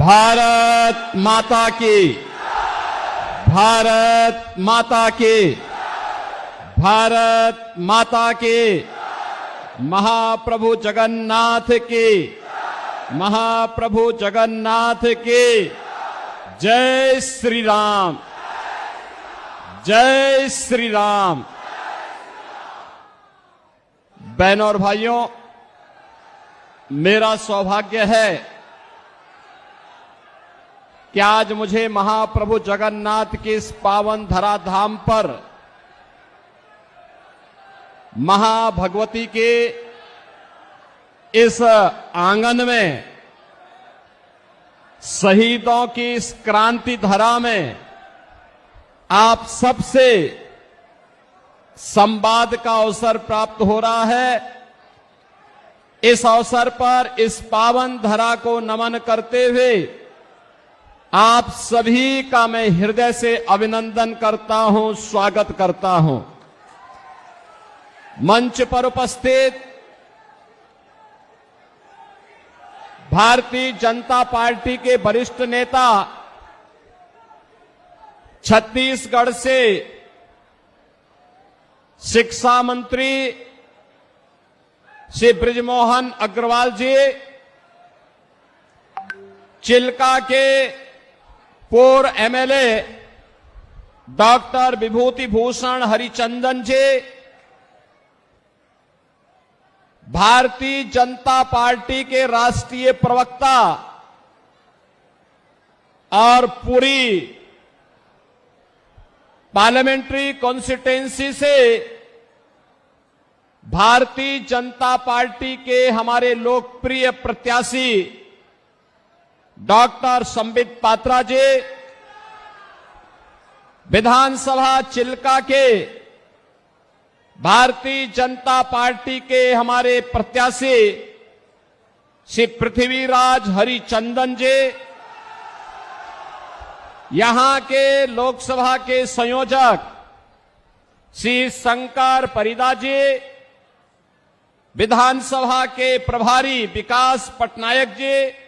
भारत माता की, भारत माता की, भारत माता की, महाप्रभु जगन्नाथ की, महाप्रभु जगन्नाथ की। जय श्री राम, जय श्री राम। बहनों और भाइयों, मेरा सौभाग्य है कि आज मुझे महाप्रभु जगन्नाथ के इस पावन धराधाम पर महाभगवती के इस आंगन में, शहीदों की इस क्रांति धरा में आप सबसे संवाद का अवसर प्राप्त हो रहा है। इस अवसर पर इस पावन धरा को नमन करते हुए आप सभी का मैं हृदय से अभिनंदन करता हूं, स्वागत करता हूं। मंच पर उपस्थित भारतीय जनता पार्टी के वरिष्ठ नेता, छत्तीसगढ़ से शिक्षा मंत्री श्री बृजमोहन अग्रवाल जी, चिल्का के पूर्व एमएलए डॉक्टर विभूति भूषण हरिचंदन जी, भारतीय जनता पार्टी के राष्ट्रीय प्रवक्ता और पूरी पार्लियामेंट्री कॉन्स्टिट्यूएंसी से भारतीय जनता पार्टी के हमारे लोकप्रिय प्रत्याशी डॉक्टर संबित पात्रा जी, विधानसभा चिल्का के भारतीय जनता पार्टी के हमारे प्रत्याशी श्री पृथ्वीराज हरिचंदन जी, यहां के लोकसभा के संयोजक श्री शंकर परिदा जी, विधानसभा के प्रभारी विकास पटनायक जी,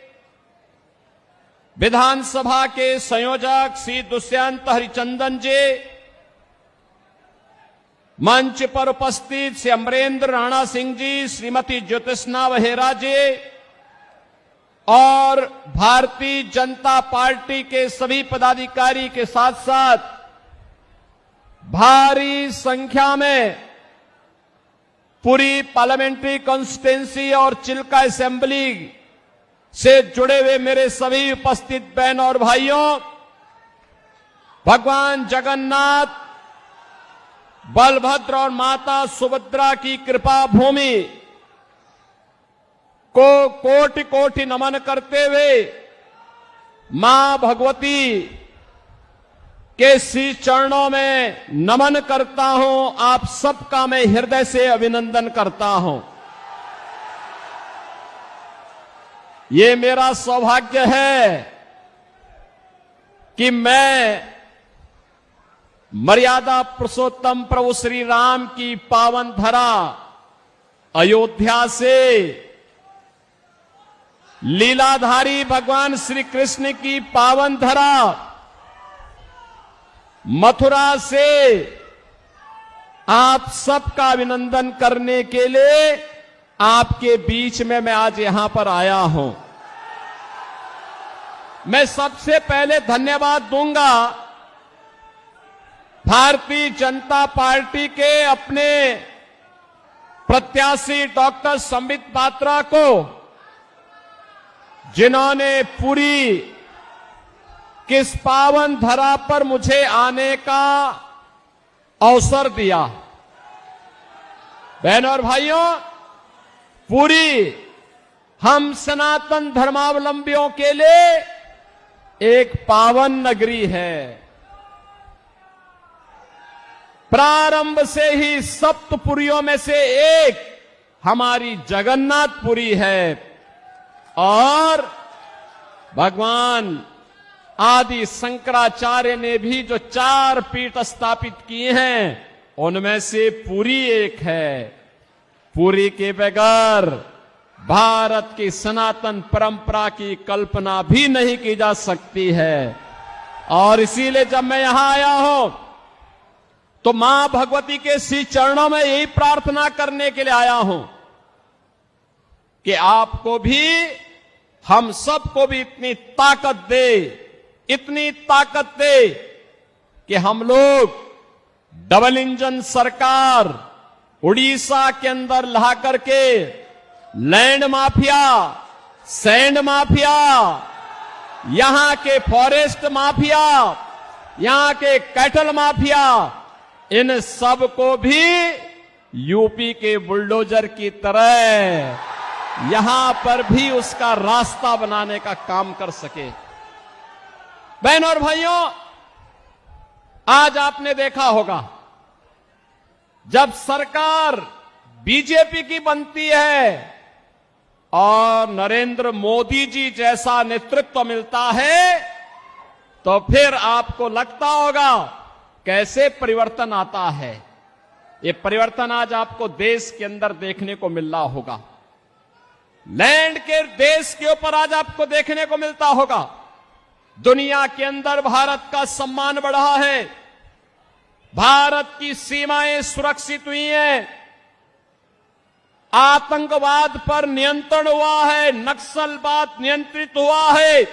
विधानसभा के संयोजक श्री दुष्यंत हरिचंदन जी, मंच पर उपस्थित श्री अमरेंद्र राणा सिंह जी, श्रीमती ज्योतिष्ना बहेरा जी और भारतीय जनता पार्टी के सभी पदाधिकारी के साथ साथ भारी संख्या में पूरी पार्लियामेंट्री कॉन्स्टिट्यूएंसी और चिल्का असेंबली से जुड़े हुए मेरे सभी उपस्थित बहनों और भाइयों, भगवान जगन्नाथ, बलभद्र और माता सुभद्रा की कृपा भूमि को कोटि कोटि नमन करते हुए मां भगवती के श्री चरणों में नमन करता हूं। आप सबका मैं हृदय से अभिनंदन करता हूं। ये मेरा सौभाग्य है कि मैं मर्यादा पुरुषोत्तम प्रभु श्री राम की पावन धरा अयोध्या से, लीलाधारी भगवान श्री कृष्ण की पावन धरा मथुरा से आप सबका अभिनंदन करने के लिए आपके बीच में मैं आज यहां पर आया हूं। मैं सबसे पहले धन्यवाद दूंगा भारतीय जनता पार्टी के अपने प्रत्याशी डॉक्टर संबित पात्रा को, जिन्होंने पूरी किस पावन धरा पर मुझे आने का अवसर दिया। बहनों और भाइयों, पूरी हम सनातन धर्मावलंबियों के लिए एक पावन नगरी है। प्रारंभ से ही सप्तपुरियों में से एक हमारी जगन्नाथपुरी है और भगवान आदि शंकराचार्य ने भी जो 4 पीठ स्थापित किए हैं उनमें से पुरी एक है। पुरी के बगैर भारत की सनातन परंपरा की कल्पना भी नहीं की जा सकती है। और इसीलिए जब मैं यहां आया हूं तो मां भगवती के श्री चरणों में यही प्रार्थना करने के लिए आया हूं कि आपको भी, हम सबको भी इतनी ताकत दे, इतनी ताकत दे कि हम लोग डबल इंजन सरकार उड़ीसा के अंदर ला करके लैंड माफिया, सैंड माफिया, यहां के फॉरेस्ट माफिया, यहां के कैटल माफिया, इन सब को भी यूपी के बुलडोजर की तरह यहां पर भी उसका रास्ता बनाने का काम कर सके। बहनों और भाइयों, आज आपने देखा होगा जब सरकार बीजेपी की बनती है और नरेंद्र मोदी जी जैसा नेतृत्व मिलता है तो फिर आपको लगता होगा कैसे परिवर्तन आता है। ये परिवर्तन आज आपको देश के अंदर देखने को मिल रहा होगा, लैंड के देश के ऊपर आज आपको देखने को मिलता होगा। दुनिया के अंदर भारत का सम्मान बढ़ा है, भारत की सीमाएं सुरक्षित हुई हैं, आतंकवाद पर नियंत्रण हुआ है, नक्सलवाद नियंत्रित हुआ है।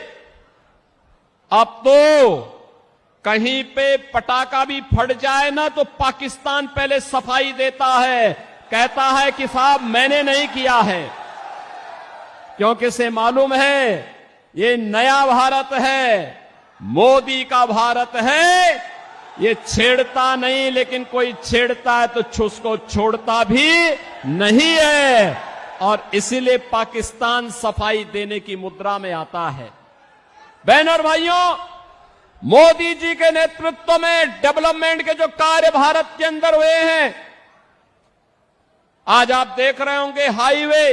अब तो कहीं पे पटाखा भी फट जाए ना तो पाकिस्तान पहले सफाई देता है, कहता है कि साहब मैंने नहीं किया है, क्योंकि इसे मालूम है ये नया भारत है, मोदी का भारत है। ये छेड़ता नहीं, लेकिन कोई छेड़ता है तो उसको छोड़ता भी नहीं है, और इसीलिए पाकिस्तान सफाई देने की मुद्रा में आता है। बहनों और भाइयों, मोदी जी के नेतृत्व में डेवलपमेंट के जो कार्य भारत के अंदर हुए हैं, आज आप देख रहे होंगे हाईवे,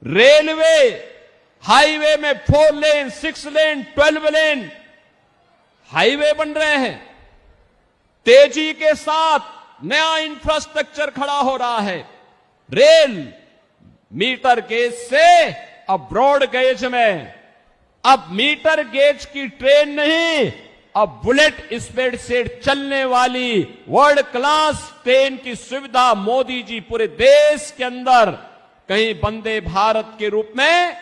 रेलवे, हाईवे में 4 लेन, 6 लेन, 12 लेन हाईवे बन रहे हैं। तेजी के साथ नया इंफ्रास्ट्रक्चर खड़ा हो रहा है। रेल मीटर गेज से अब ब्रॉड गेज में, अब मीटर गेज की ट्रेन नहीं, अब बुलेट स्पीड से चलने वाली वर्ल्ड क्लास ट्रेन की सुविधा मोदी जी पूरे देश के अंदर, कहीं वंदे भारत के रूप में,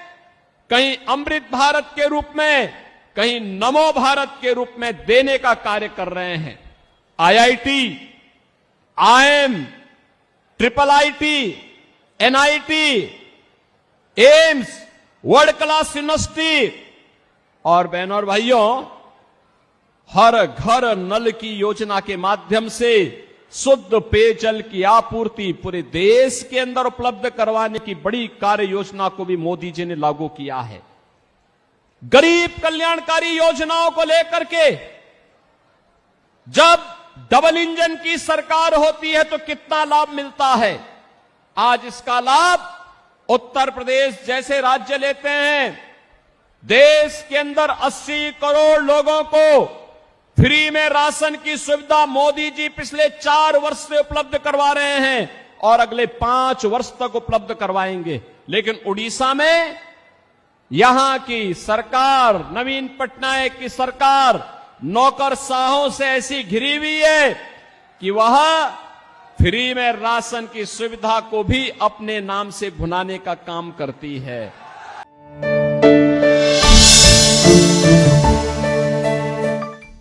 कहीं अमृत भारत के रूप में, कहीं नमो भारत के रूप में देने का कार्य कर रहे हैं। IIT, IIM, triple IT, NIT, AIIMS, world class university, और बहनों और भाइयों, हर घर नल की योजना के माध्यम से शुद्ध पेयजल की आपूर्ति पूरे देश के अंदर उपलब्ध करवाने की बड़ी कार्य योजना को भी मोदी जी ने लागू किया है। गरीब कल्याणकारी योजनाओं को लेकर के जब डबल इंजन की सरकार होती है तो कितना लाभ मिलता है। आज इसका लाभ उत्तर प्रदेश जैसे राज्य लेते हैं। देश के अंदर 80 करोड़ लोगों को फ्री में राशन की सुविधा मोदी जी पिछले 4 वर्ष से उपलब्ध करवा रहे हैं और अगले 5 वर्ष तक उपलब्ध करवाएंगे। लेकिन उड़ीसा में यहां की सरकार, नवीन पटनायक की सरकार, नौकरशाहों से ऐसी घिरी हुई है कि वह फ्री में राशन की सुविधा को भी अपने नाम से भुनाने का काम करती है।